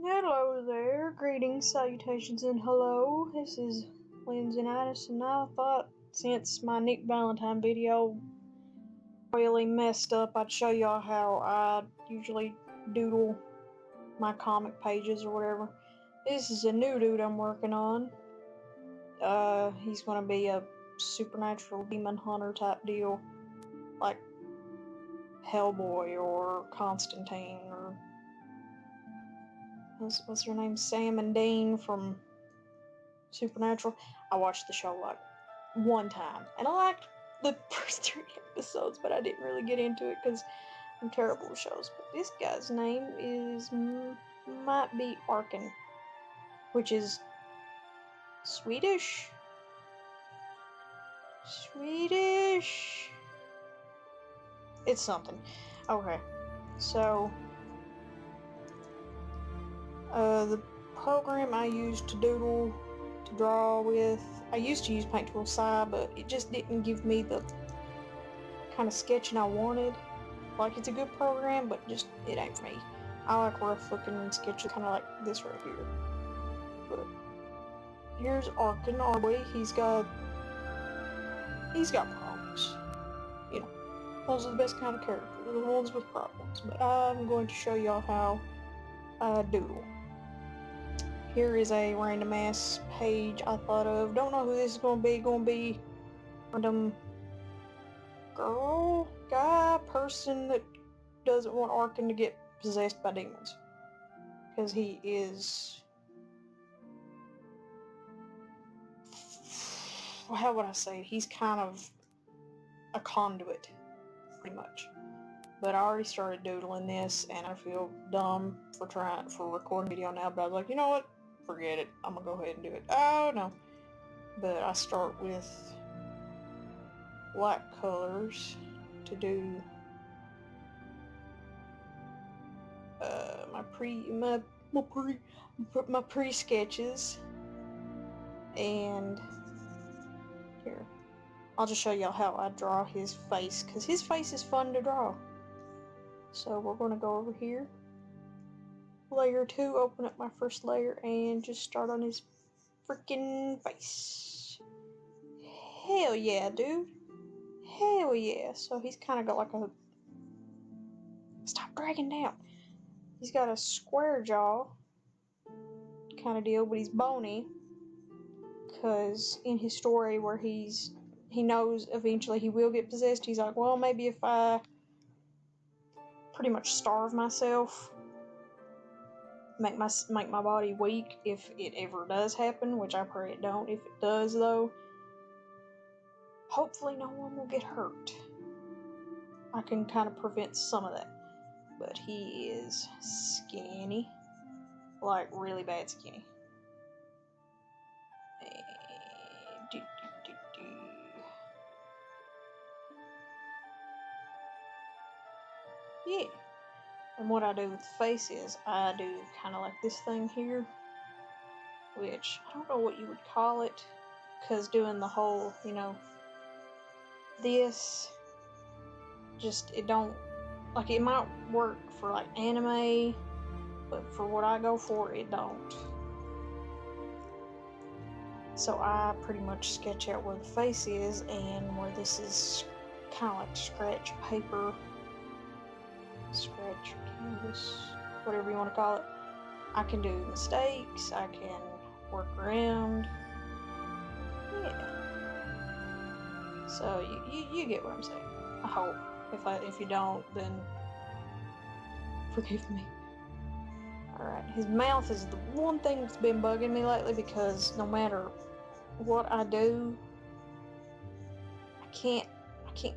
Hello there, greetings, salutations, and hello. This is Lindsaynitis, and I thought since my Nick Valentine video really messed up, I'd show y'all how I usually doodle my comic pages or whatever. This is a new dude I'm working on. He's gonna be a supernatural demon hunter type deal, like Hellboy or Constantine or what's her name, Sam and Dean from Supernatural. I watched the show like one time, and I liked the first 3 episodes, but I didn't really get into it because I'm terrible with shows. But this guy's name might be Arkin, which is Swedish. Swedish. It's something. Okay, so the program I used to doodle, to draw with, I used to use Paint Tool Sai, but it just didn't give me the kind of sketching I wanted. Like, it's a good program, but just, it ain't for me. I like rough looking sketches, kind of like this right here. But here's Arkin, He's got problems. You know, those are the best kind of characters, the ones with problems. But I'm going to show y'all how I doodle. Here is a random ass page I thought of. Don't know who this is gonna be. Gonna be random girl, guy, person that doesn't want Arkin to get possessed by demons. Because he is, how would I say it? He's kind of a conduit, pretty much. But I already started doodling this, and I feel dumb for recording video now, but I was like, you know what? Forget it. I'm gonna go ahead and do it. Oh, no. But I start with black colors to do my pre-sketches. And here, I'll just show y'all how I draw his face, because his face is fun to draw. So we're gonna go over here, layer 2, open up my first layer, and just start on his freaking face. Hell yeah, dude. Hell yeah. So he's kind of got like a... Stop dragging down. He's got a square jaw kind of deal, but he's bony. Because in his story where he knows eventually he will get possessed, he's like, well, maybe if I pretty much starve myself, make my body weak if it ever does happen, which I pray it don't. If it does, though, hopefully no one will get hurt. I can kind of prevent some of that. But he is skinny, like really bad skinny. Yeah. And what I do with the face is I do kind of like this thing here, which I don't know what you would call it, because doing the whole, you know, this, just, it don't, like, it might work for like anime, but for what I go for, it don't. So I pretty much sketch out where the face is and where this is kind of like scratch paper, scratch canvas, whatever you want to call it. I can do mistakes, I can work around. Yeah. So you get what I'm saying. I hope. If you don't, then forgive me. Alright, his mouth is the one thing that's been bugging me lately, because no matter what I do, I can't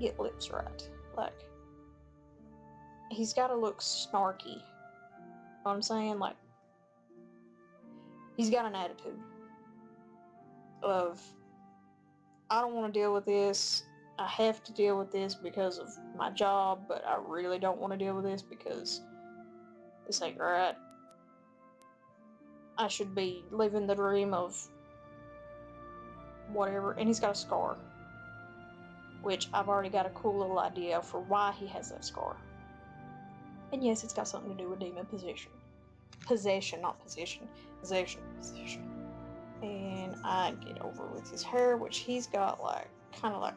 get lips right. Like, he's gotta look snarky. You know what I'm saying? Like, he's got an attitude of, I don't want to deal with this. I have to deal with this because of my job, but I really don't want to deal with this because this ain't right. I should be living the dream of whatever. And he's got a scar, which I've already got a cool little idea for why he has that scar. And yes, it's got something to do with demon possession. possession, not position, possession. And I'd get over with his hair, which he's got like, kind of like,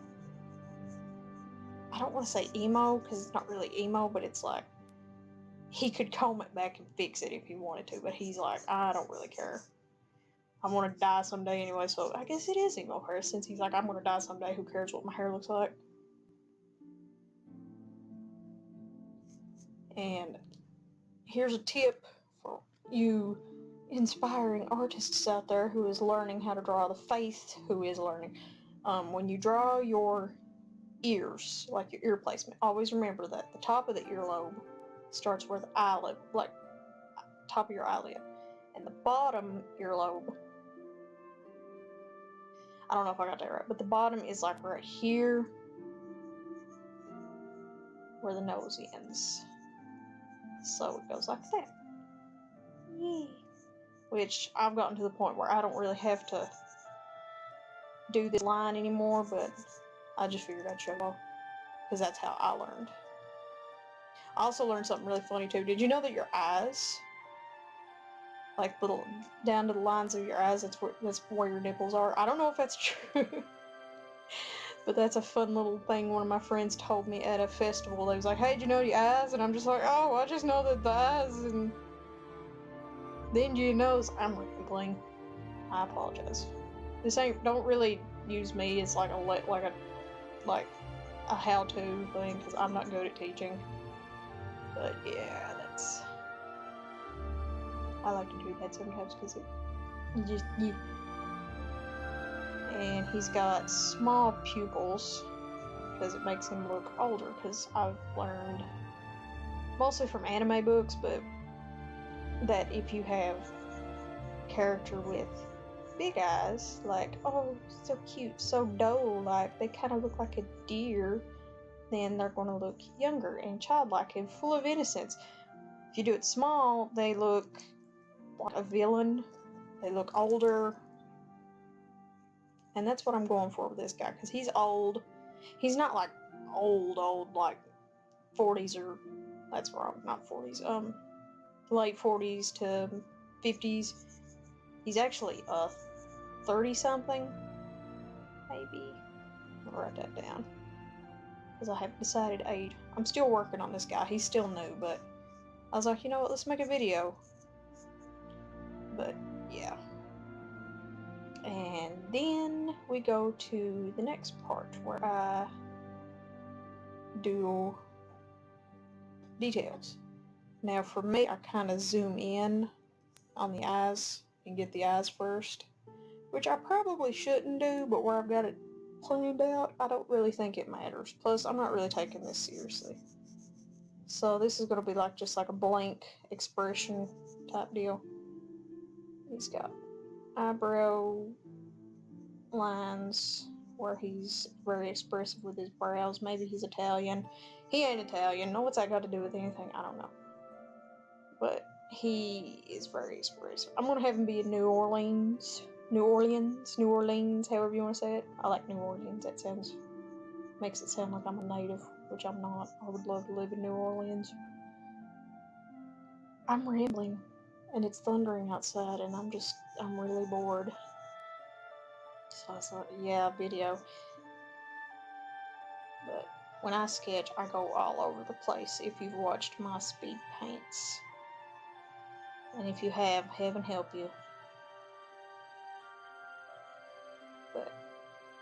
I don't want to say emo, because it's not really emo, but it's like, he could comb it back and fix it if he wanted to, but he's like, I don't really care. I'm gonna die someday anyway, so I guess it is emo hair, since he's like, I'm gonna die someday, who cares what my hair looks like? And here's a tip for you inspiring artists out there who is learning how to draw, the faith who is learning. When you draw your ears, like your ear placement, always remember that the top of the earlobe starts where the eyelid, like top of your eyelid, and the bottom earlobe, I don't know if I got that right, but the bottom is like right here where the nose ends. So it goes like that. Yeah. Which I've gotten to the point where I don't really have to do this line anymore, but I just figured I'd show off, because that's how I learned. I also learned something really funny too. Did you know that your eyes, like little down to the lines of your eyes, that's where your nipples are? I don't know if that's true, but that's a fun little thing one of my friends told me at a festival. They was like, hey, do you know your eyes? And I'm just like, oh, I just know that the eyes and the end of your nose. I'm rambling. I apologize. This ain't, don't really use me as like a how-to thing, because I'm not good at teaching. But yeah, I like to do that sometimes, because and he's got small pupils because it makes him look older, because I've learned mostly from anime books, but that if you have a character with big eyes, like, oh, so cute, so doe, like they kind of look like a deer, then they're going to look younger and childlike and full of innocence. If you do it small, they look like a villain, they look older, and that's what I'm going for with this guy, because he's old. He's not like old, like 40s, or that's wrong, not 40s, late 40s to 50s. He's actually 30-something, maybe. I'll write that down, because I haven't decided age. I'm still working on this guy. He's still new, but I was like, you know what, let's make a video. But yeah. And then we go to the next part where I do details. Now for me, I kind of zoom in on the eyes and get the eyes first, which I probably shouldn't do, but where I've got it planned out, I don't really think it matters. Plus, I'm not really taking this seriously. So this is going to be like just like a blank expression type deal. He's got eyebrow lines where he's very expressive with his brows. Maybe he's Italian. He ain't Italian. What's that got to do with anything? I don't know. But he is very expressive. I'm gonna have him be in New Orleans, however you want to say it. I like New Orleans. That makes it sound like I'm a native, which I'm not. I would love to live in New Orleans. I'm rambling, and it's thundering outside, and I'm really bored. So I thought, yeah, video. But when I sketch, I go all over the place. If you've watched my speed paints, and if you have, heaven help you. But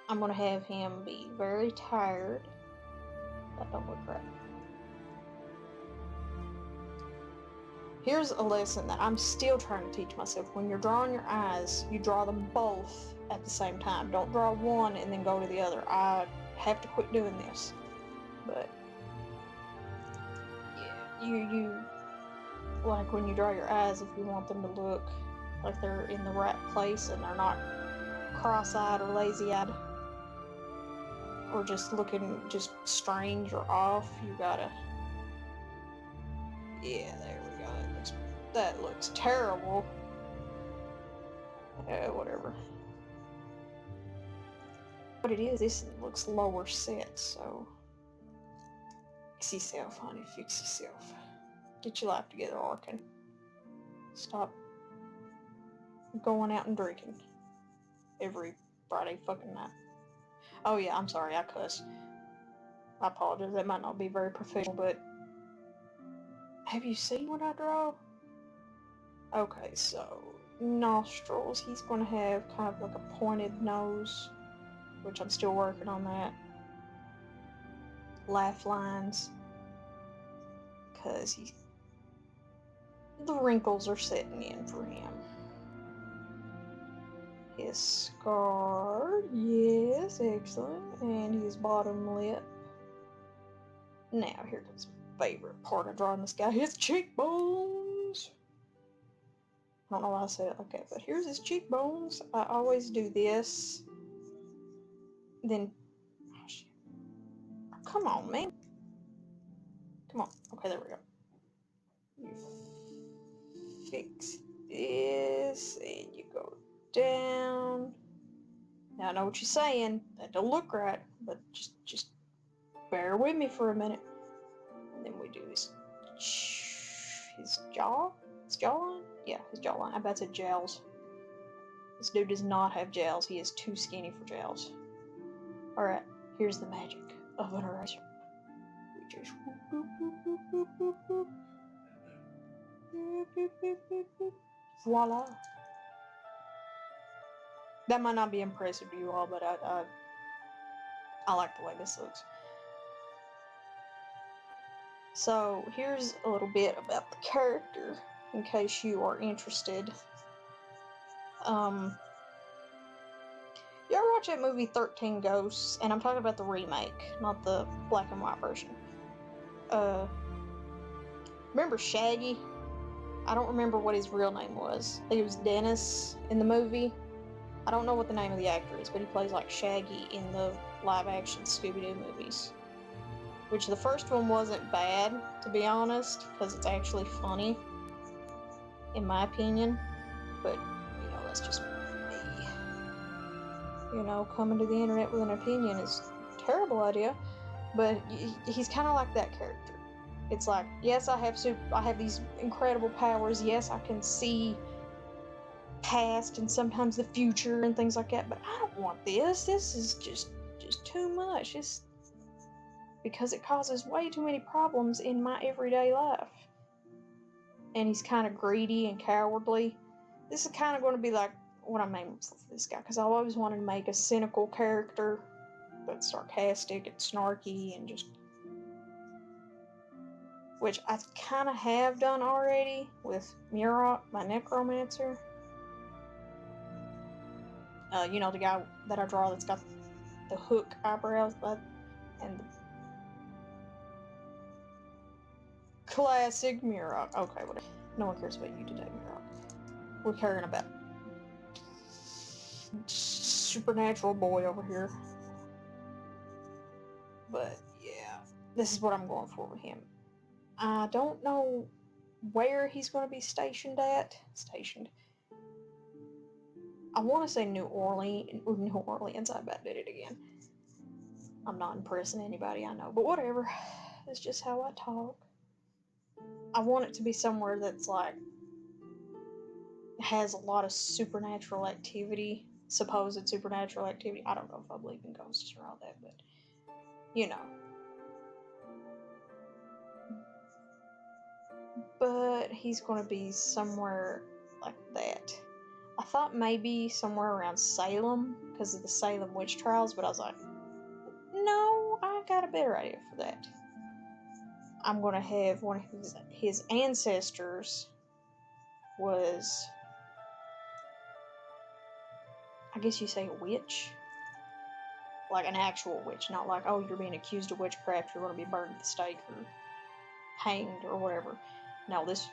I'm gonna have him be very tired. That don't look right. Here's a lesson that I'm still trying to teach myself. When you're drawing your eyes, you draw them both at the same time. Don't draw one and then go to the other. I have to quit doing this. But yeah, you like when you draw your eyes, if you want them to look like they're in the right place and they're not cross-eyed or lazy-eyed or just looking just strange or off, you gotta, yeah, there we go. That looks terrible. Whatever. What it is, this looks lower set, so fix yourself, honey, fix yourself. Get your life together, Arkin. Stop going out and drinking every Friday fucking night. Oh yeah, I'm sorry, I cuss. I apologize, that might not be very professional, but have you seen what I draw? Okay, so nostrils. He's going to have kind of like a pointed nose, which I'm still working on that. Laugh lines, because the wrinkles are setting in for him. His scar, yes, excellent, and his bottom lip. Now, here comes my favorite part of drawing this guy, his cheekbones. I don't know why I said it like that, but here's his cheekbones. I always do this. Then, oh shit. Come on, man. Come on. Okay, there we go. You fix this, and you go down. Now I know what you're saying. That don't look right, but just bear with me for a minute. And then we do his jaw? His jawline? Yeah, his jawline. I bet it's jowls. This dude does not have jowls. He is too skinny for jowls. Alright, here's the magic of an eraser. We just whoop, whoop, whoop, whoop, whoop, whoop. Voila. That might not be impressive to you all, but I like the way this looks. So here's a little bit about the character, in case you are interested. You ever watch that movie 13 Ghosts? And I'm talking about the remake, not the black and white version. Remember Shaggy? I don't remember what his real name was. I think it was Dennis in the movie. I don't know what the name of the actor is, but he plays like Shaggy in the live-action Scooby-Doo movies. Which the first one wasn't bad, to be honest, because it's actually funny, in my opinion. But, you know, that's just me. You know, coming to the internet with an opinion is a terrible idea, but he's kind of like that character. It's like, yes, I have these incredible powers. Yes, I can see past and sometimes the future and things like that, but I don't want this. This is just too much. It's because it causes way too many problems in my everyday life. And he's kind of greedy and cowardly. This is kind of going to be like what I'm aiming for this guy, because I always wanted to make a cynical character that's sarcastic and snarky and just, which I kind of have done already with Murok, my necromancer. You know, the guy that I draw that's got the hook eyebrows and the classic Murok. Okay, whatever. No one cares about you today, Murok. We're caring about supernatural boy over here. But yeah, this is what I'm going for with him. I don't know where he's going to be stationed at. I want to say New Orleans. I about did it again. I'm not impressing anybody I know, but whatever. It's just how I talk. I want it to be somewhere that's like has a lot of supernatural activity, supposed supernatural activity. I don't know if I believe in ghosts or all that, but you know. But he's going to be somewhere like that. I thought maybe somewhere around Salem because of the Salem witch trials, but I was like, no, I got a better idea for that. I'm going to have one of his ancestors was, I guess you say a witch. Like an actual witch, not like, oh, you're being accused of witchcraft, you're going to be burned at the stake or hanged or whatever. No, this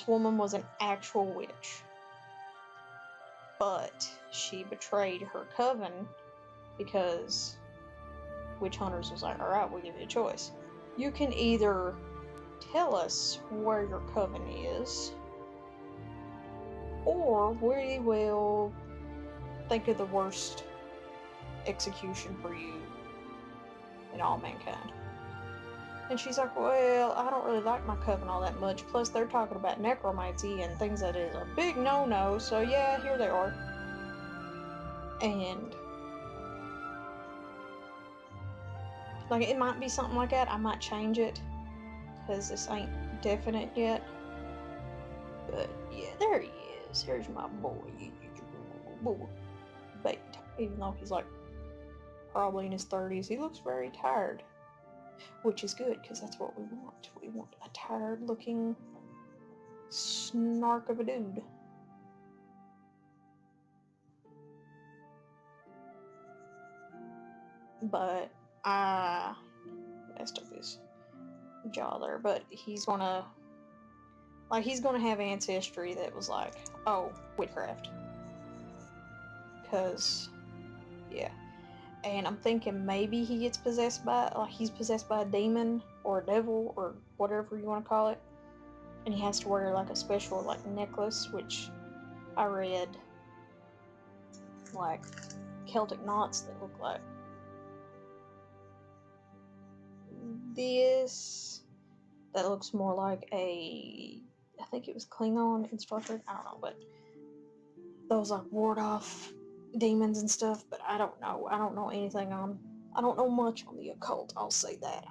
woman was an actual witch. But she betrayed her coven because witch hunters was like, alright, we'll give you a choice. You can either tell us where your coven is, or we will think of the worst execution for you and all mankind. And she's like, well, I don't really like my coven all that much. Plus, they're talking about necromancy and things that is a big no-no. So yeah, here they are. And like, it might be something like that. I might change it because this ain't definite yet. But yeah, there he is. Here's my boy. But even though he's like probably in his 30s, he looks very tired. Which is good, because that's what we want. We want a tired-looking snark of a dude. But I messed up his jaw there. But he's gonna have ancestry that was like, oh, witchcraft. Because, yeah. And I'm thinking maybe he gets possessed by, like, he's possessed by a demon or a devil or whatever you want to call it. And he has to wear, like, a special, like, necklace, which I read, like, Celtic knots that look like this. That looks more like I think it was Klingon in Star Trek. I don't know, but those, like, ward off demons and stuff, but I don't know. I don't know anything on. I don't know much on the occult. I'll say that.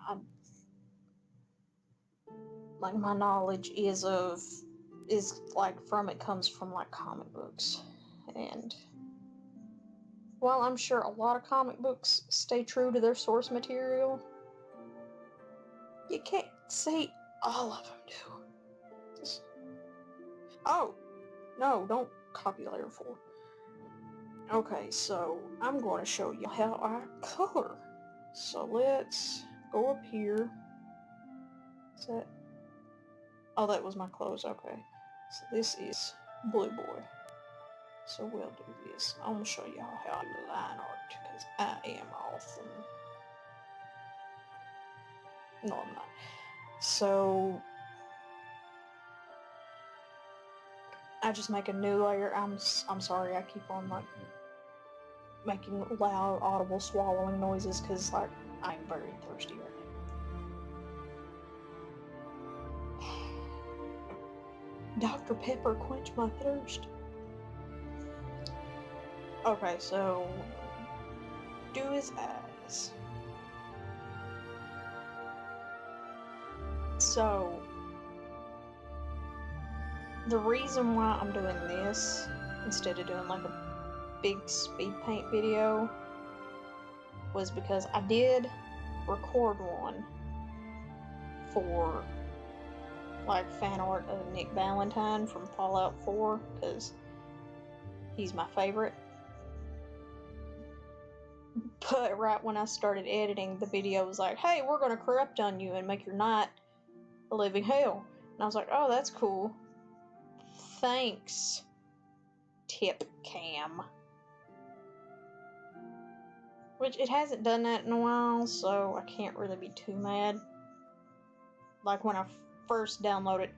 Like, my knowledge comes from like comic books, and while I'm sure a lot of comic books stay true to their source material, you can't say all of them do. Oh no! Don't copy layer 4. Okay, so I'm going to show you how I color. So let's go up here. Is that? Oh, that was my clothes. Okay. So this is Blue Boy. So we'll do this. I'm going to show y'all how I do line art, because I am awesome. No, I'm not. So I just make a new layer. I'm sorry, I keep on like making loud, audible swallowing noises because like I'm very thirsty right now. Dr. Pepper, quench my thirst. Okay, so do his eyes. So the reason why I'm doing this instead of doing like a big speed paint video was because I did record one for like fan art of Nick Valentine from Fallout 4 because he's my favorite. But right when I started editing, the video was like, hey, we're gonna corrupt on you and make your night a living hell. And I was like, oh, that's cool. Thanks, Tip Cam. Which, it hasn't done that in a while, so I can't really be too mad. Like, when I first downloaded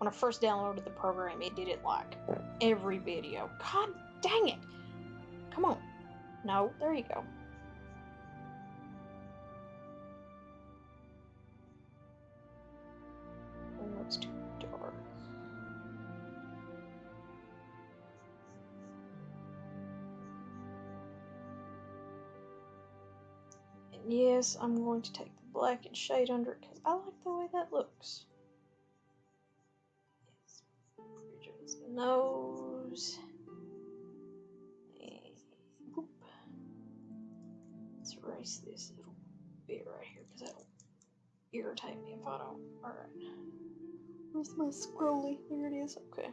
the program, it did it like every video. God dang it! Come on. No, there you go. It looks too dark. And yes, I'm going to take the black and shade under it because I like the way that looks. Yes. Bridges the nose. And boop. Let's erase this little bit right here because that'll irritate me if I don't. Alright. Where's my scrolly? There it is. Okay.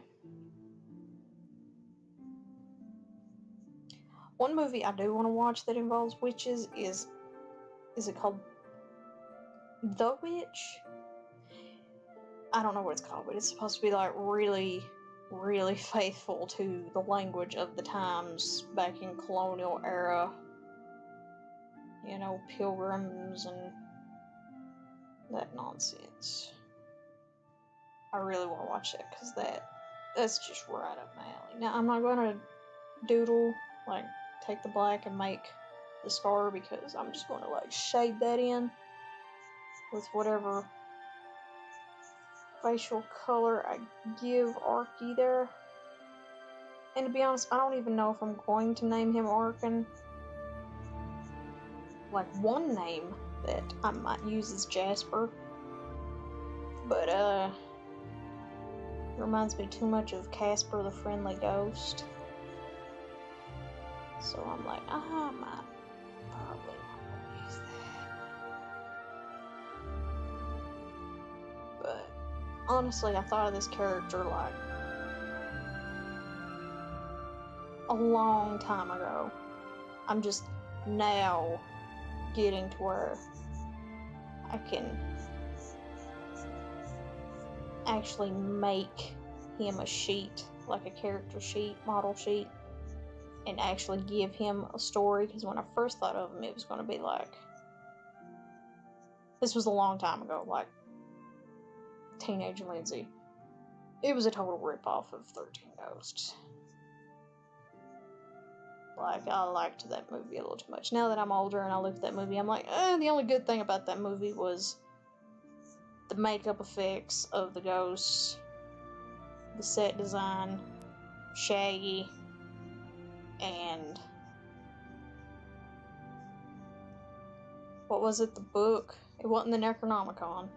One movie I do want to watch that involves witches is it called The Witch? I don't know what it's called, but it's supposed to be like really, really faithful to the language of the times back in colonial era. You know, pilgrims and that nonsense. I really want to watch that because that's just right up my alley. Now, I'm not going to doodle, like, take the black and make the scar because I'm just going to, like, shade that in. with whatever facial color I give Arky there. And to be honest, I don't even know if I'm going to name him Arkin. Like, one name that I might use is Jasper. But, it reminds me too much of Casper the Friendly Ghost. So I'm like, I might probably not use that. But, honestly, I thought of this character, like, a long time ago. I'm just now getting to where I can actually make him a sheet, like a character sheet, model sheet, and actually give him a story. Because when I first thought of him, it was going to be like, this was a long time ago, like Teenage Lindsay. It was a total ripoff of 13 Ghosts. Like, I liked that movie a little too much. Now that I'm older and I look at that movie, I'm like, the only good thing about that movie was the makeup effects of the ghosts, the set design, Shaggy, and what was it, the book? It wasn't the Necronomicon,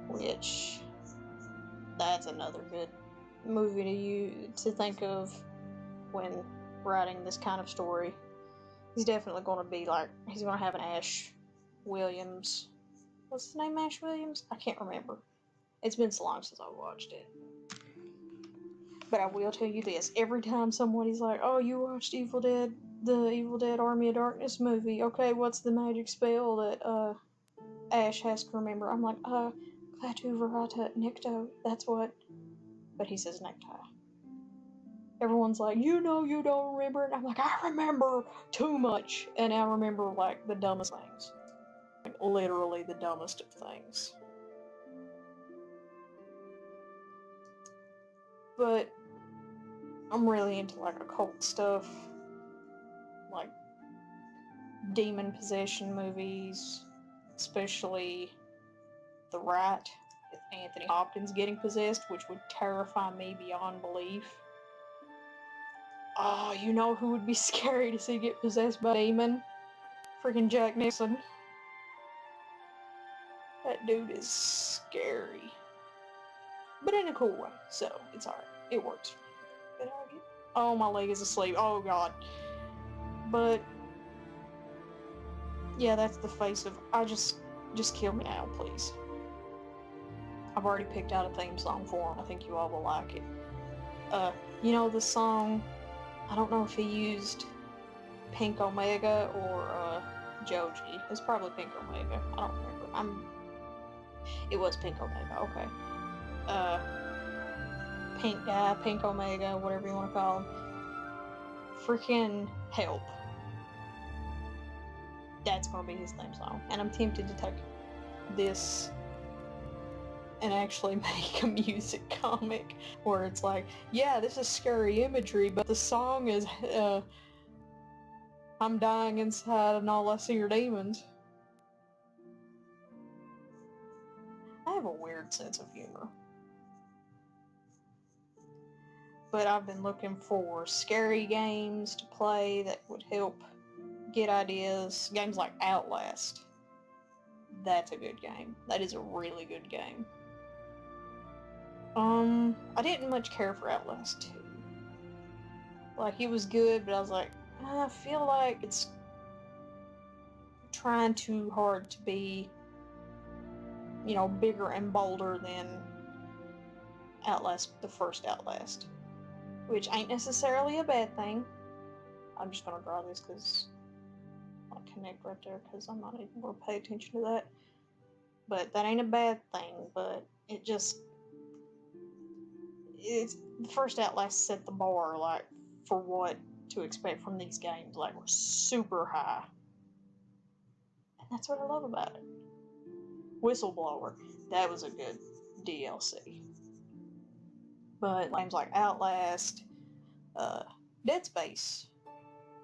which, that's another good movie to think of when writing this kind of story. He's definitely going to be like, he's going to have an Ash Williams. What's his name, Ash Williams? I can't remember. It's been so long since I watched it. But I will tell you this. Every time somebody's like, oh, you watched Evil Dead, the Evil Dead Army of Darkness movie. Okay, what's the magic spell that Ash has to remember? I'm like, Klaatu Barada Nikto. That's what. But he says necktie. Everyone's like, you know you don't remember it. I'm like, I remember too much. And I remember, like, the dumbest things. Like, literally the dumbest of things. But I'm really into, like, occult stuff. Like, demon possession movies. Especially The Rat, with Anthony Hopkins getting possessed, which would terrify me beyond belief. Oh, you know who would be scary to see get possessed by a demon? Freaking Jack Nicholson. That dude is scary. But in a cool way, so it's alright. It works for me. Oh, my leg is asleep. Oh, God. But, yeah, that's the face of, just kill me now, please. I've already picked out a theme song for him. I think you all will like it. You know the song, I don't know if he used Pink Omega or Joji. It's probably Pink Omega. I don't remember. It was Pink Omega, okay. Pink Guy, Pink Omega, whatever you want to call him. Freaking Help. That's gonna be his theme song. And I'm tempted to take this and actually make a music comic where it's like, yeah, this is scary imagery, but the song is, I'm dying inside and all I see are demons. I have a weird sense of humor. But I've been looking for scary games to play that would help get ideas. Games like Outlast. That's a good game. That is a really good game. I didn't much care for Outlast 2. Like, it was good, but I was like, I feel like it's trying too hard to be, you know, bigger and bolder than Outlast, the first Outlast. Which ain't necessarily a bad thing. I'm just gonna draw this because I'll connect right there because I'm not even gonna pay attention to that. But that ain't a bad thing, but it's the first Outlast set the bar, like, for what to expect from these games, like, we're super high. And that's what I love about it. Whistleblower, that was a good DLC. But games like Outlast, Dead Space,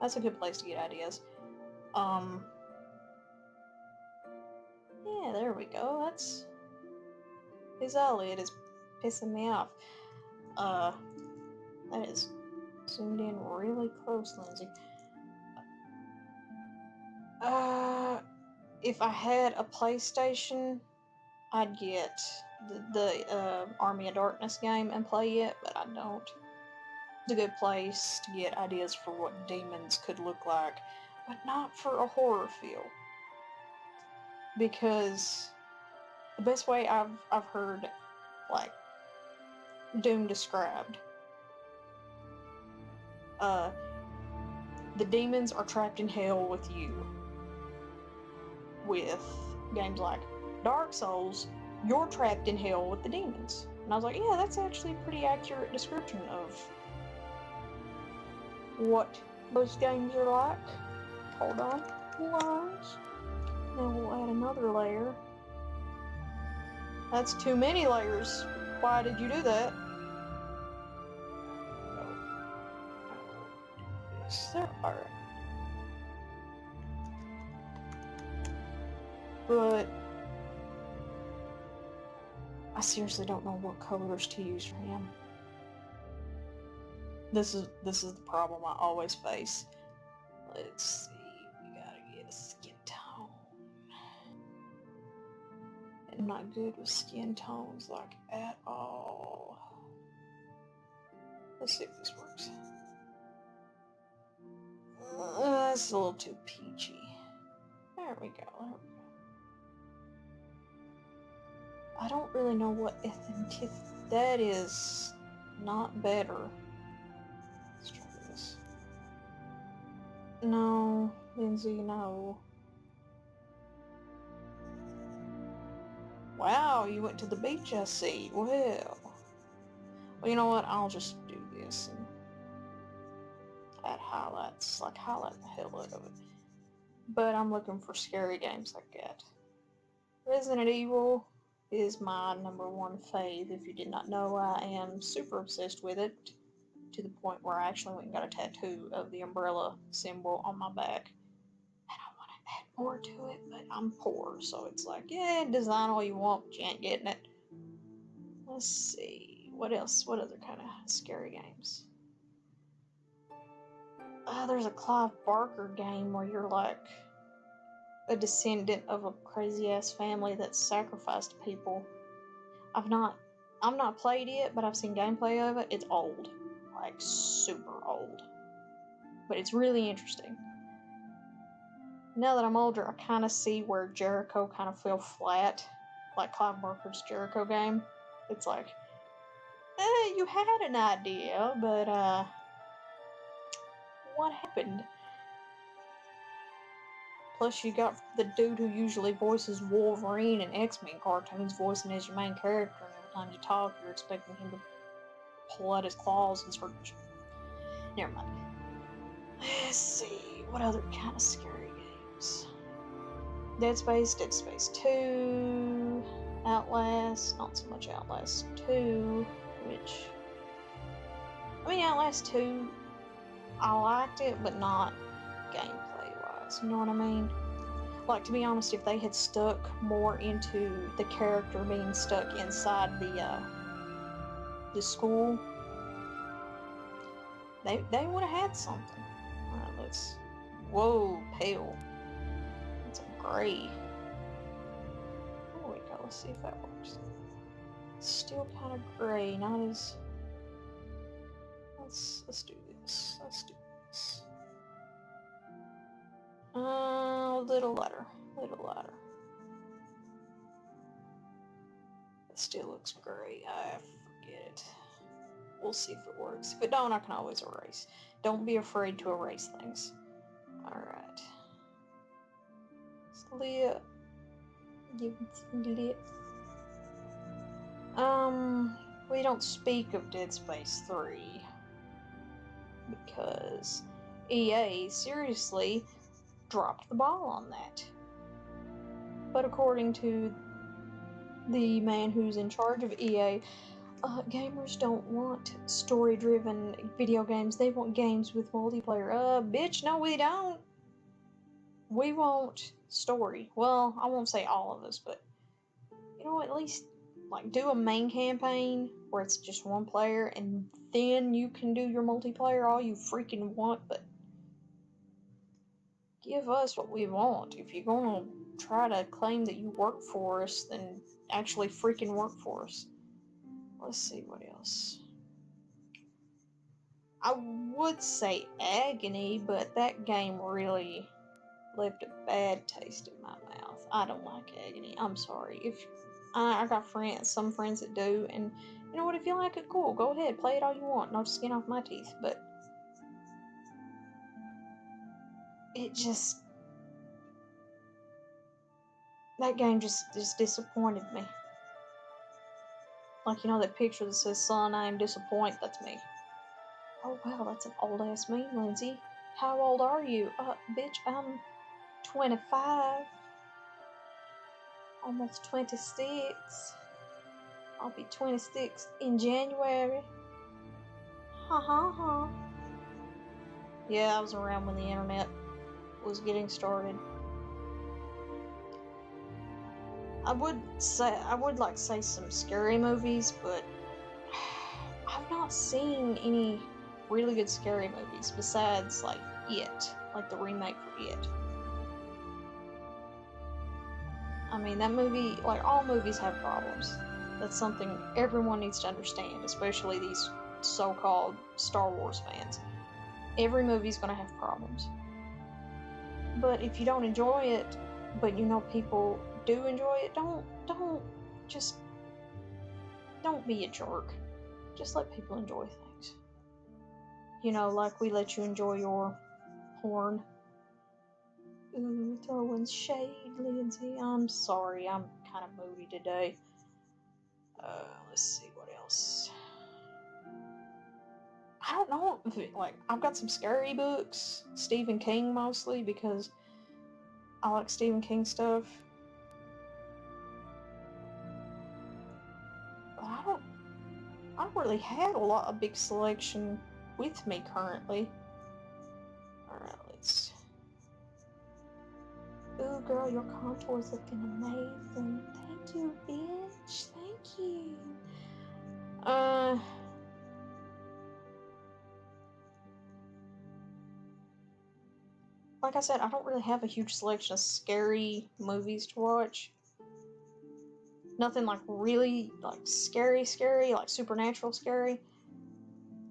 that's a good place to get ideas. Yeah, there we go. That's... His eyelid is pissing me off. That is zoomed in really close, Lindsay. If I had a PlayStation, I'd get the Army of Darkness game and play it, but I don't. It's a good place to get ideas for what demons could look like, but not for a horror feel. Because the best way I've heard, like, Doom described, the demons are trapped in hell with you. With games like Dark Souls, you're trapped in hell with the demons. And I was like, yeah, that's actually a pretty accurate description of what those games are like. Hold on. Layers. Now we'll add another layer. That's too many layers. Why did you do that? There are. But I seriously don't know what colors to use for him. This is the problem I always face. Let's see, we gotta get a skin tone. I'm not good with skin tones, like, at all. Let's see if this works. That's a little too peachy. There we go. I don't really know what ethnicity that is. Not better. Let's try this. No, Lindsay, no. Wow, you went to the beach, I see. Well, you know what? I'll just do this and add highlights, like highlight the hell out of it. But I'm looking for scary games like that. Resident Evil is my #1 fave. If you did not know, I am super obsessed with it, to the point where I actually went and got a tattoo of the umbrella symbol on my back. And I want to add more to it, but I'm poor, so it's like, yeah, design all you want, but you ain't getting it. Let's see, what else? What other kind of scary games? There's a Clive Barker game where you're like a descendant of a crazy-ass family that sacrificed people. I've not played it, but I've seen gameplay of it. It's old. Like, super old. But it's really interesting. Now that I'm older, I kind of see where Jericho kind of fell flat. Like Clive Barker's Jericho game. It's like, you had an idea, but, what happened? Plus, you got the dude who usually voices Wolverine in X-Men cartoons voicing as your main character, and every time you talk, you're expecting him to pull out his claws and start... Never mind. Let's see, what other kind of scary games? Dead Space 2, Outlast, not so much Outlast 2, which... I mean, Outlast 2, I liked it, but not gameplay-wise, you know what I mean? Like, to be honest, if they had stuck more into the character being stuck inside the school, they would have had something. Alright, let's... Whoa, pale. That's a gray. There we go, let's see if that works. It's still kind of gray, not as... Let's do this. Let's do this. Little lighter. Little lighter. It still looks gray. I forget it. We'll see if it works. If it don't, I can always erase. Don't be afraid to erase things. Alright. Slip. Give it some lip. We don't speak of Dead Space 3. Because EA seriously dropped the ball on that. But according to the man who's in charge of EA, gamers don't want story-driven video games. They want games with multiplayer. Bitch, no we don't. We want story. Well, I won't say all of us, but you know, at least like do a main campaign where it's just one player, and then you can do your multiplayer all you freaking want, but give us what we want. If you're gonna try to claim that you work for us, then actually freaking work for us. Let's see what else. I would say Agony, but that game really left a bad taste in my mouth. I don't like Agony. I'm sorry. If I got some friends that do, and you know what? If you like it, cool. Go ahead, play it all you want. Knock the skin off my teeth. But it just, that game just disappointed me. Like, you know that picture that says "Son, I am disappointed." That's me. Oh wow, that's an old ass meme, Lindsay. How old are you? Bitch, I'm 25. Almost 26. I'll be 26 in January. Ha ha ha. Yeah, I was around when the internet was getting started. I would say some scary movies, but I've not seen any really good scary movies besides like It, like the remake for It. I mean, that movie, like all movies have problems. That's something everyone needs to understand, especially these so-called Star Wars fans. Every movie's gonna have problems. But if you don't enjoy it, but you know people do enjoy it, don't be a jerk. Just let people enjoy things. You know, like we let you enjoy your porn. Ooh, throwing shade, Lindsay. I'm sorry, I'm kind of moody today. Let's see what else. I don't know if like I've got some scary books, Stephen King mostly because I like Stephen King stuff. But I don't really have a big selection with me currently. Alright, let's. Ooh, girl, your contour's looking amazing. Thank you, bitch. Thank you. Like I said, I don't really have a huge selection of scary movies to watch. Nothing like really like scary, like supernatural scary.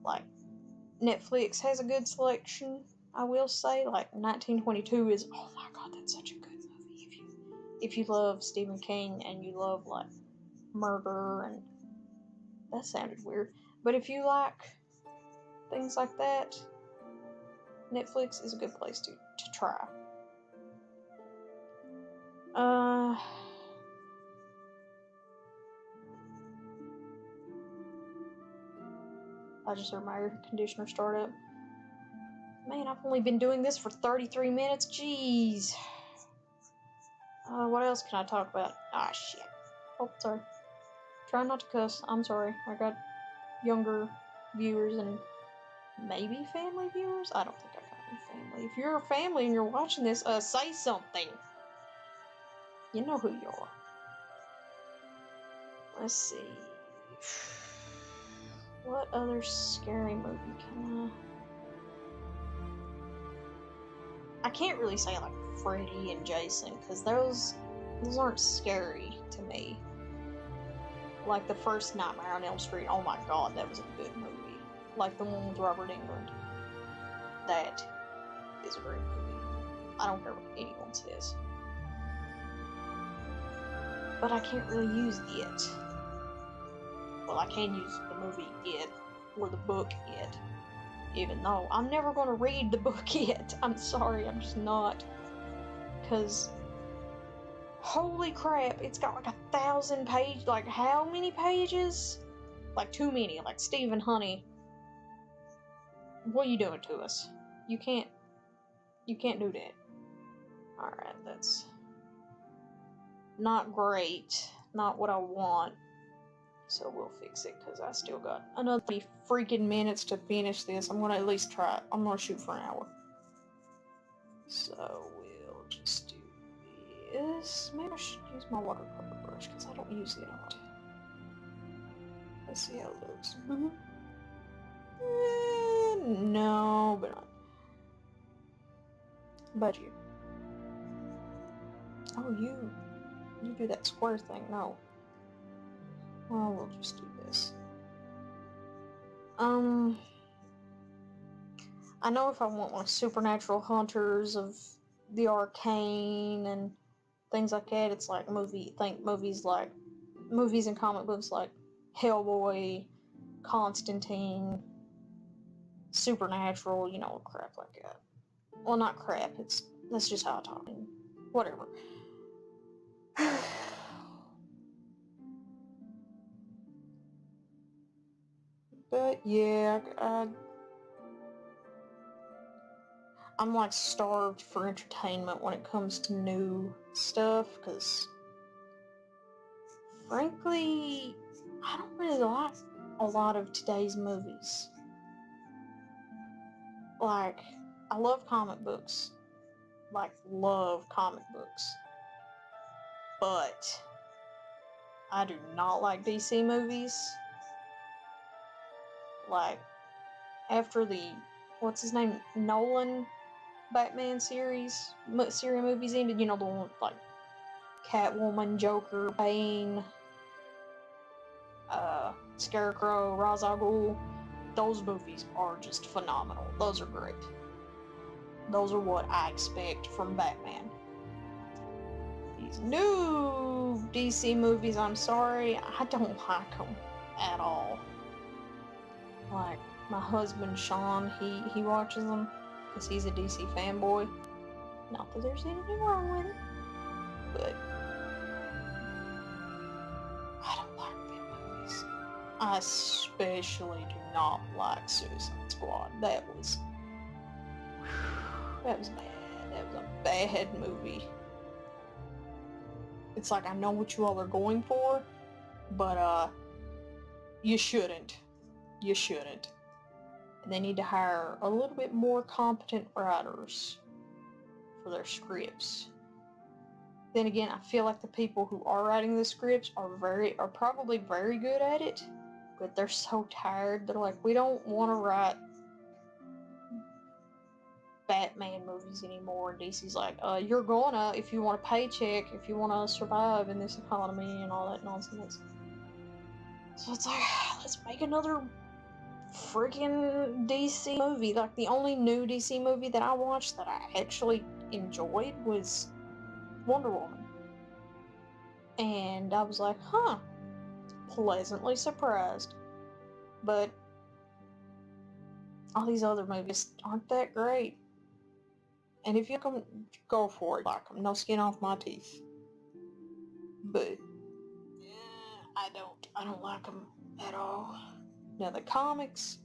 Like Netflix has a good selection, I will say. Like 1922 is, oh my god, that's such a good movie. If you love Stephen King and you love like murder, and that sounded weird, but if you like things like that, Netflix is a good place to try. I just heard my air conditioner start up. Man, I've only been doing this for 33 minutes. Jeez. What else can I talk about? Ah, shit. Oh, sorry. Try not to cuss. I'm sorry. I got younger viewers and maybe family viewers? I don't think I got any family. If you're a family and you're watching this, say something. You know who you are. Let's see. What other scary movie can I can't really say like Freddy and Jason, because those aren't scary to me. Like the first Nightmare on Elm Street, oh my god, that was a good movie. Like the one with Robert Englund. That is a great movie. I don't care what anyone says. But I can't really use It. Well, I can use the movie It, or the book It, even though I'm never going to read the book It. I'm sorry, I'm just not. Because, holy crap, it's got like 1,000 pages. Like, how many pages? Like, too many. Like, Stephen Honey, what are you doing to us? You can't do that. Alright, that's not great. Not what I want. So we'll fix it, because I still got another 30 freaking minutes to finish this. I'm going to at least try it. I'm going to shoot for an hour. So we'll just do this. Maybe I should use my watercolor brush because I don't use it a lot. Let's see how it looks. No, but not. But you. Oh, you do that square thing. No. Well, we'll just do this. I know if I want like supernatural hunters of the arcane and things like that, it's like movies and comic books like Hellboy, Constantine, Supernatural, you know, crap like that. Well, not crap, that's just how I talk. Whatever. But yeah, I'm like starved for entertainment when it comes to new stuff, because frankly, I don't really like a lot of today's movies. Like, I love comic books. Like, love comic books. But I do not like DC movies. Like, after the, what's his name, Nolan Batman series movies ended, you know, the one with, like, Catwoman, Joker, Bane, Scarecrow, Ra's al Ghul. Those movies are just phenomenal. Those are great. Those are what I expect from Batman. These new DC movies, I'm sorry, I don't like them at all. Like, my husband Sean, he watches them because he's a DC fanboy. Not that there's anything wrong with it, but I don't like them movies. I especially do not like Suicide Squad. That was bad. That was a bad movie. It's like, I know what you all are going for, but you shouldn't. You shouldn't. And they need to hire a little bit more competent writers for their scripts. Then again, I feel like the people who are writing the scripts are probably very good at it, but they're so tired. They're like, we don't want to write Batman movies anymore. And DC's like, you're gonna, if you want a paycheck, if you want to survive in this economy and all that nonsense. So it's like, let's make another freaking DC movie. Like, the only new DC movie that I watched that I actually enjoyed was Wonder Woman. And I was like, huh, pleasantly surprised. But all these other movies aren't that great. And if you can, go for it. Like them. No skin off my teeth. But I don't like them at all. Now, the comics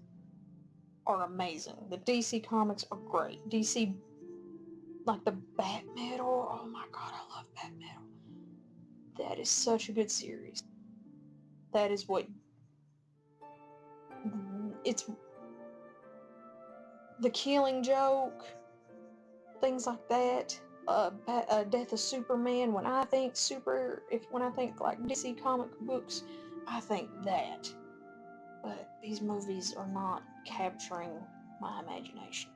are amazing. The DC comics are great. DC, like the Bat Metal. Oh my god, I love Bat Metal. That is such a good series. That is what it's. The Killing Joke, things like that. Death of Superman. When I think like DC comic books, I think that. But these movies are not capturing my imagination.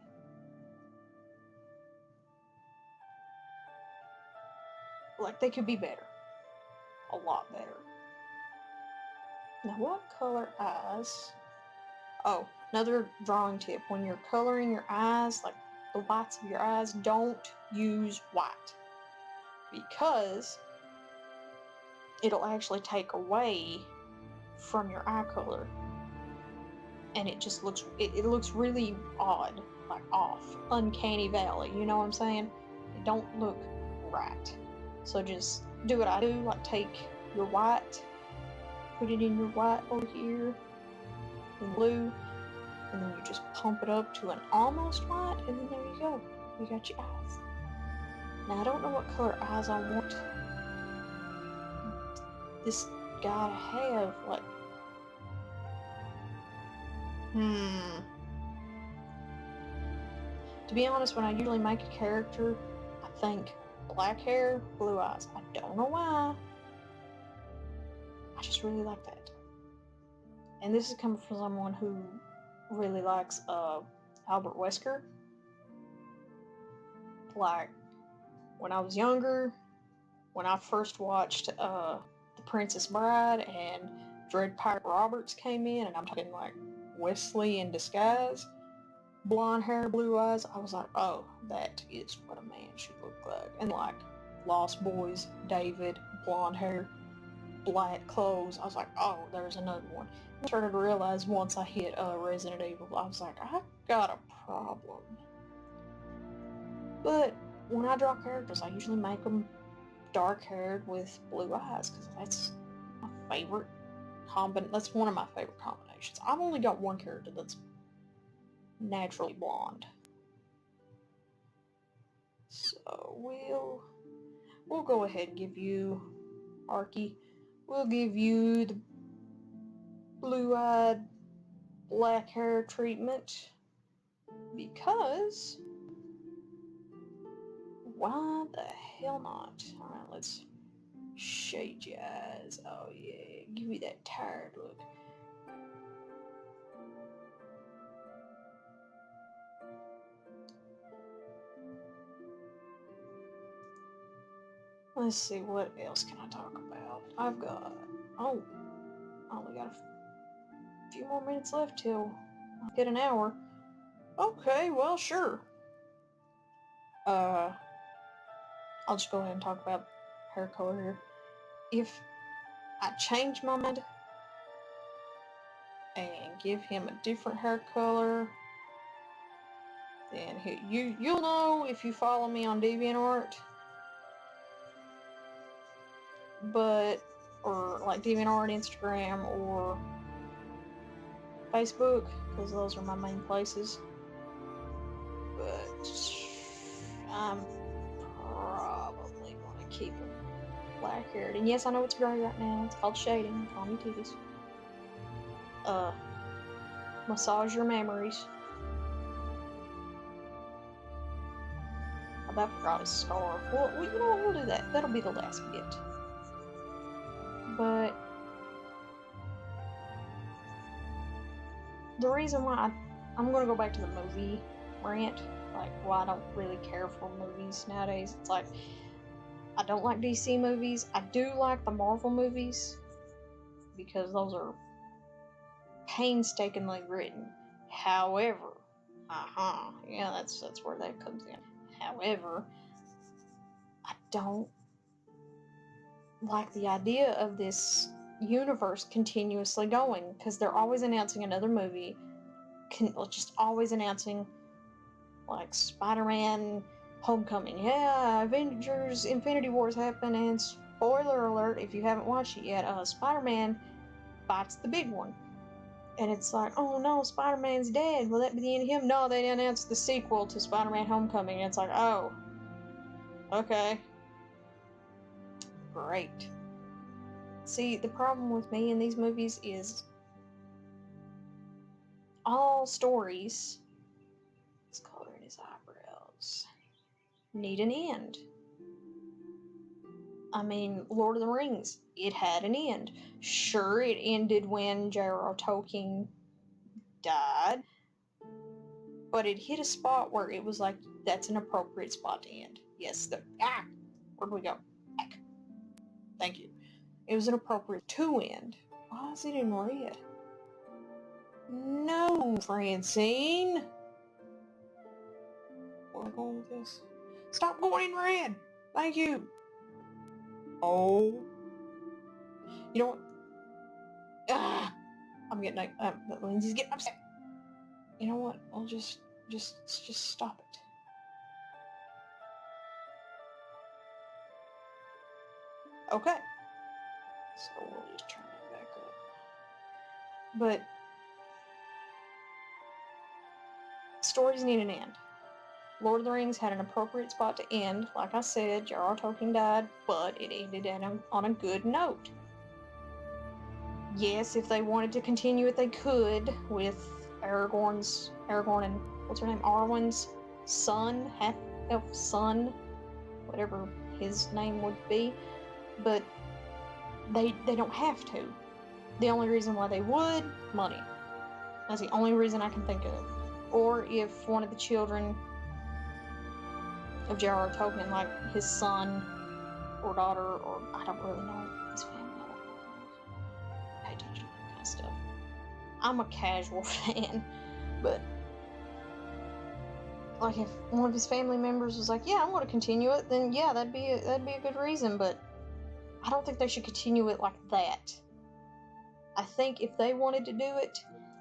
Like, they could be better. A lot better. Now, what color eyes? Oh, another drawing tip. When you're coloring your eyes, like the whites of your eyes, don't use white. Because it'll actually take away from your eye color. And it just looks, it looks really odd. Like off. Uncanny valley, you know what I'm saying? It don't look right. So just do what I do, like take your white, put it in your white over here, and blue, and then you just pump it up to an almost white, and then there you go. You got your eyes. Now, I don't know what color eyes I want this guy to have, like, To be honest, when I usually make a character, I think black hair, blue eyes. I don't know why. I just really like that. And this is coming from someone who really likes Albert Wesker. Like, when I was younger, when I first watched The Princess Bride and Dread Pirate Roberts came in, and I'm talking like Wesley in disguise, blonde hair, blue eyes, I was like, oh, that is what a man should look like. And like Lost Boys, David, blonde hair, black clothes, I was like, oh, there's another one. I started to realize once I hit Resident Evil, I was like, I got a problem. But when I draw characters, I usually make them dark haired with blue eyes, because that's my favorite that's one of my favorite combinations. I've only got one character that's naturally blonde. So we'll go ahead and give you Arky. We'll give you the blue-eyed, black hair treatment, because why the hell not? Alright, let's shade your eyes. Oh yeah, give you that tired look. Let's see, what else can I talk about? I only got a few more minutes left till I get an hour. Okay, well, sure. I'll just go ahead and talk about hair color here. If I change my mind and give him a different hair color, then you'll know if you follow me on DeviantArt. Or like DeviantArt, Instagram, or Facebook, because those are my main places. But I'm probably going to keep him black haired. And yes, I know it's gray right now. It's called shading. Call me titties. Massage your memories. I about forgot his scarf. Well, you know what? We'll do that. That'll be the last bit. But the reason why I'm going to go back to the movie rant, like why I don't really care for movies nowadays. It's like, I don't like DC movies. I do like the Marvel movies, because those are painstakingly written. However, yeah, that's where that comes in. However, I don't like the idea of this universe continuously going, because they're always announcing another movie, just always announcing, like, Spider-Man Homecoming, yeah, Avengers Infinity Wars happen, and spoiler alert if you haven't watched it yet, Spider-Man fights the big one, and it's like, oh no, Spider-Man's dead, will that be the end of him? No, they announced the sequel to Spider-Man Homecoming, and it's like, oh, okay. Great. See, the problem with me in these movies is all stories, he's coloring his eyebrows, need an end. I mean, Lord of the Rings, it had an end. Sure, it ended when J.R.R. Tolkien died, but it hit a spot where it was like, that's an appropriate spot to end. Yes, where'd we go? Back. Thank you. It was an appropriate to end. Why is it in red? No, Francine! Where am I going with this? Stop going in red! Thank you! Oh. You know what? I'm getting like, Lindsay's getting upset. You know what? I'll just stop it. Okay. So we'll just turn it back up. But stories need an end. Lord of the Rings had an appropriate spot to end. Like I said, J.R.R. Tolkien died, but it ended on a good note. Yes, if they wanted to continue it, they could, with Aragorn and, what's her name, Arwen's son, half-elf son, whatever his name would be, but they don't have to. The only reason why they would, money. That's the only reason I can think of. Or if one of the children of J.R.R. Tolkien, like his son or daughter, or I don't really know his family. Pay attention to that kind of stuff. I'm a casual fan, but like if one of his family members was like, "Yeah, I'm going to continue it," then yeah, that'd be a good reason. But I don't think they should continue it like that. I think if they wanted to do it,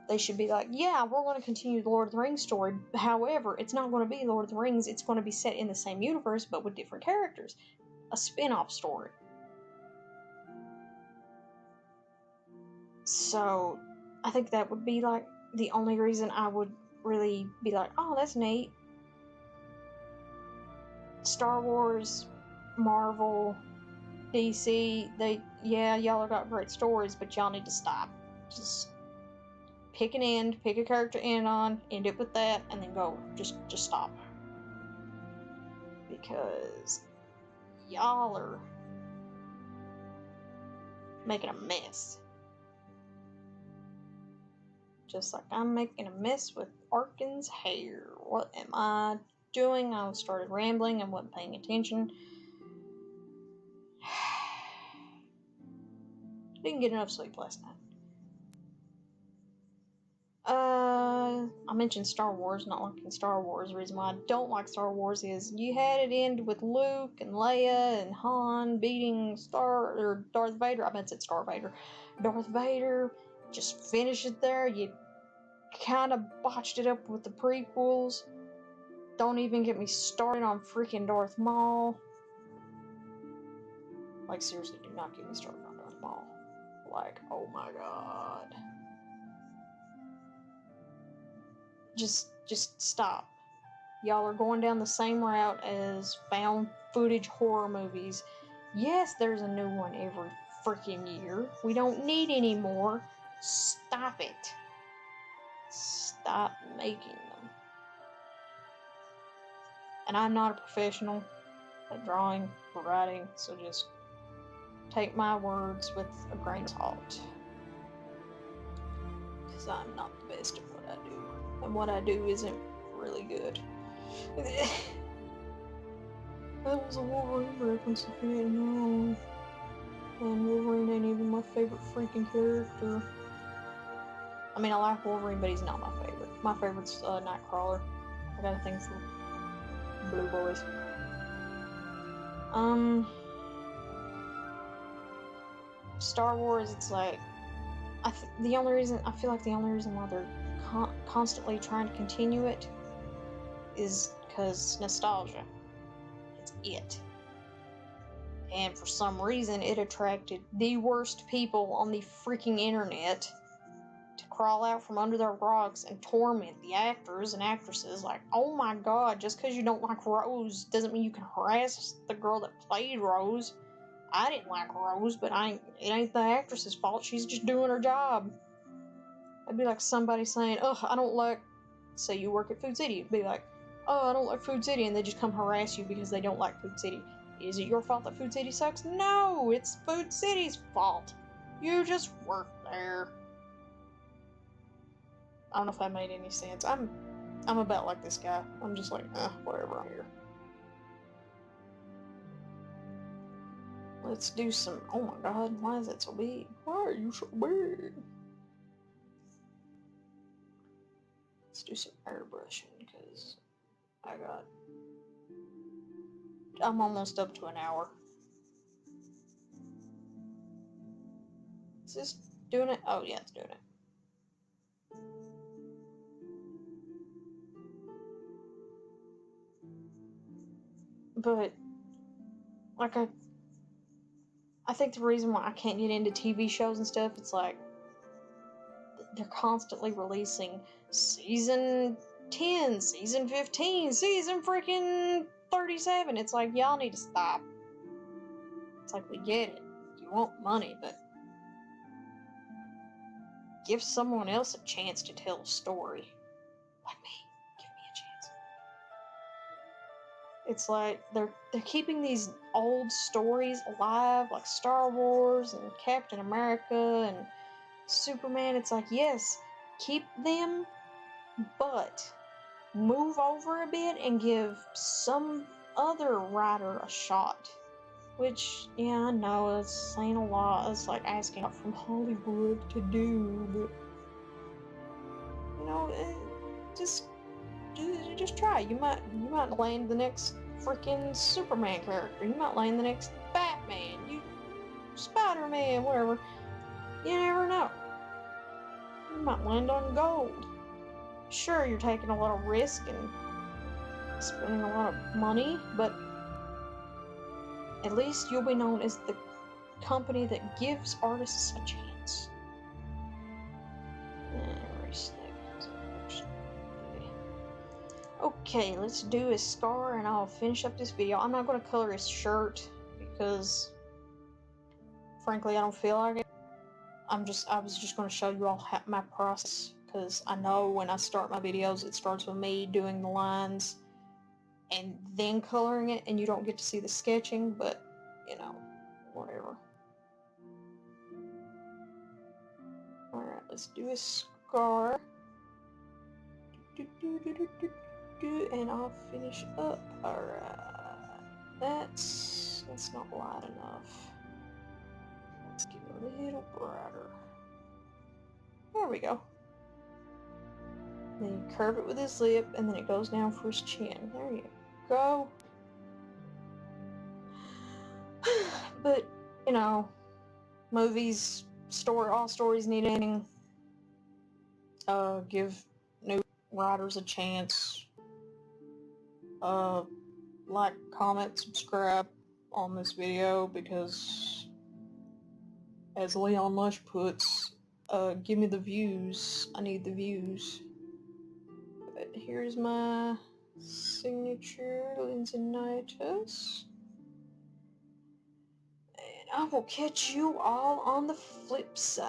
they should be like, yeah, we're going to continue the Lord of the Rings story. However, it's not going to be Lord of the Rings. It's going to be set in the same universe, but with different characters. A spin-off story. So, I think that would be, like, the only reason I would really be like, oh, that's neat. Star Wars, Marvel, DC, y'all have got great stories, but y'all need to stop. Just pick an end, pick a character to end it with that, and then go. Just stop. Because y'all are making a mess. Just like I'm making a mess with Arkin's hair. What am I doing? I started rambling and wasn't paying attention. Didn't get enough sleep last night. I mentioned Star Wars, not liking Star Wars. The reason why I don't like Star Wars is you had it end with Luke and Leia and Han beating Darth Vader. I meant to say Star Vader. Darth Vader. Just finish it there. You kind of botched it up with the prequels. Don't even get me started on freaking Darth Maul. Like, seriously, do not get me started on Darth Maul. Like, oh my god. Just stop. Y'all are going down the same route as found footage horror movies. Yes, there's a new one every freaking year. We don't need any more. Stop it. Stop making them. And I'm not a professional at drawing or writing, so just take my words with a grain of salt. Because I'm not the best at what I do. And what I do isn't really good. That was a Wolverine reference if you didn't know. And Wolverine ain't even my favorite freaking character. I mean, I like Wolverine, but he's not my favorite. My favorite's Nightcrawler. I got a thing for blue boys. Star Wars, it's like, I feel like the only reason why they're constantly trying to continue it is because nostalgia. It's it. And for some reason, it attracted the worst people on the freaking internet to crawl out from under their rocks and torment the actors and actresses. Like, oh my god, just because you don't like Rose doesn't mean you can harass the girl that played Rose. I didn't like Rose, but it ain't the actress's fault. She's just doing her job. It'd be like somebody saying, "Ugh, I don't like," say you work at Food City. It'd be like, "Oh, I don't like Food City," and they just come harass you because they don't like Food City. Is it your fault that Food City sucks? No, it's Food City's fault. You just work there. I don't know if that made any sense. I'm about like this guy. I'm just like, whatever, I'm here. Let's do some, oh my god, why is that so big? Why are you so big? Let's do some airbrushing, because I'm almost up to an hour. Is this doing it? Oh yeah, it's doing it. But, like, I think the reason why I can't get into TV shows and stuff, it's like, they're constantly releasing season 10, season 15, season freaking 37. It's like, y'all need to stop. It's like, we get it. You want money, but give someone else a chance to tell a story. Like me. Give me It's like they're keeping these old stories alive, like Star Wars and Captain America and Superman. It's like, yes, keep them, but move over a bit and give some other writer a shot. Which, yeah, I know it's saying a lot. It's like asking from Hollywood to do, but you know, just try. You might land the next freaking Superman character. You might land the next Batman. Spider-Man, whatever. You never know. You might land on gold. Sure, you're taking a lot of risk and spending a lot of money, but at least you'll be known as the company that gives artists a chance. Okay, let's do his scar and I'll finish up this video. I'm not going to color his shirt because, frankly, I don't feel like it. I was just going to show you all my process because I know when I start my videos, it starts with me doing the lines and then coloring it, and you don't get to see the sketching, but, you know, whatever. Alright, let's do a scar. And I'll finish up. Alright. That's not light enough. Let's get a little brighter. There we go. Then you curve it with his lip, and then it goes down for his chin. There you go. But, you know, movies, all stories need ending. Give new writers a chance. Like, comment, subscribe on this video because, as Leon Lush puts, give me the views. I need the views. But here's my signature, Lindsaynitis. And I will catch you all on the flip side.